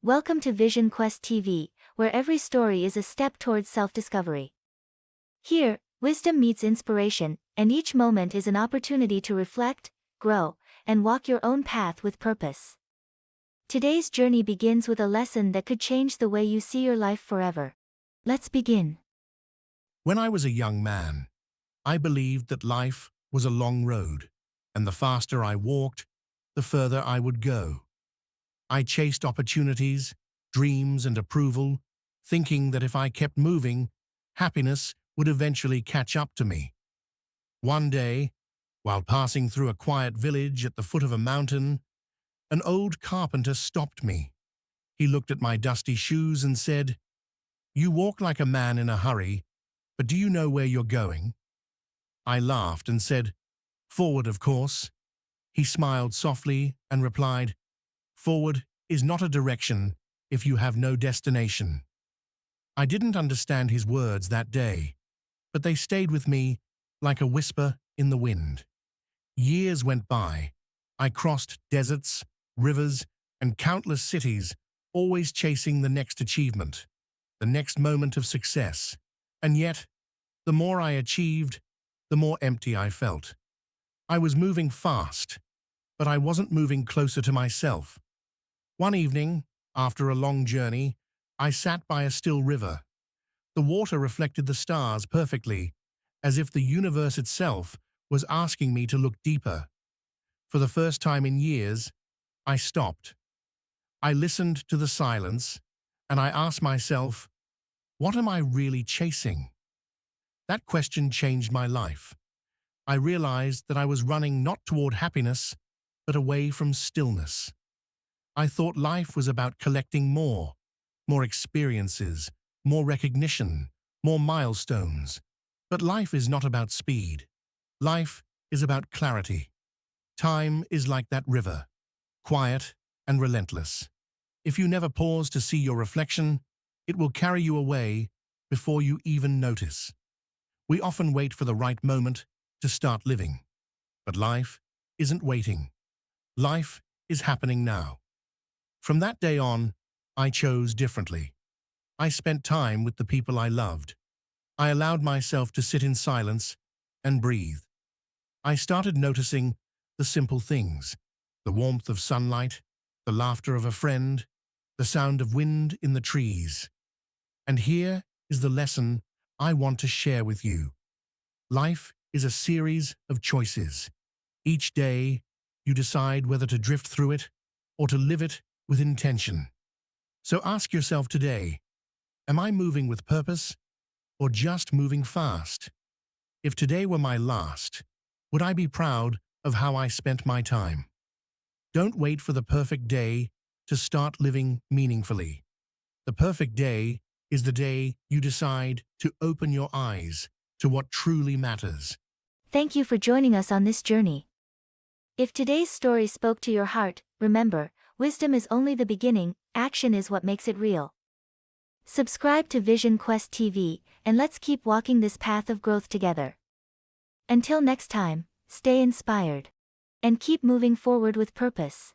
Welcome to Vision Quest TV, where every story is a step towards self-discovery. Here, wisdom meets inspiration, and each moment is an opportunity to reflect, grow, and walk your own path with purpose. Today's journey begins with a lesson that could change the way you see your life forever. Let's begin. When I was a young man, I believed that life was a long road, and the faster I walked, the further I would go. I chased opportunities, dreams, and approval, thinking that if I kept moving, happiness would eventually catch up to me. One day, while passing through a quiet village at the foot of a mountain, an old carpenter stopped me. He looked at my dusty shoes and said, "You walk like a man in a hurry, but do you know where you're going?" I laughed and said, "Forward, of course." He smiled softly and replied, "Forward is not a direction if you have no destination." I didn't understand his words that day, but they stayed with me like a whisper in the wind. Years went by. I crossed deserts, rivers, and countless cities, always chasing the next achievement, the next moment of success. And yet, the more I achieved, the more empty I felt. I was moving fast, but I wasn't moving closer to myself. One evening, after a long journey, I sat by a still river. The water reflected the stars perfectly, as if the universe itself was asking me to look deeper. For the first time in years, I stopped. I listened to the silence, and I asked myself, what am I really chasing? That question changed my life. I realized that I was running not toward happiness, but away from stillness. I thought life was about collecting more experiences, more recognition, more milestones. But life is not about speed. Life is about clarity. Time is like that river, quiet and relentless. If you never pause to see your reflection, it will carry you away before you even notice. We often wait for the right moment to start living. But life isn't waiting. Life is happening now. From that day on, I chose differently. I spent time with the people I loved. I allowed myself to sit in silence and breathe. I started noticing the simple things, the warmth of sunlight, the laughter of a friend, the sound of wind in the trees. And here is the lesson I want to share with you. Life is a series of choices. Each day, you decide whether to drift through it or to live it with intention. So ask yourself today, am I moving with purpose or just moving fast? If today were my last, would I be proud of how I spent my time? Don't wait for the perfect day to start living meaningfully. The perfect day is the day you decide to open your eyes to what truly matters. Thank you for joining us on this journey. If today's story spoke to your heart, remember, wisdom is only the beginning, action is what makes it real. Subscribe to Vision Quest TV, and let's keep walking this path of growth together. Until next time, stay inspired. And keep moving forward with purpose.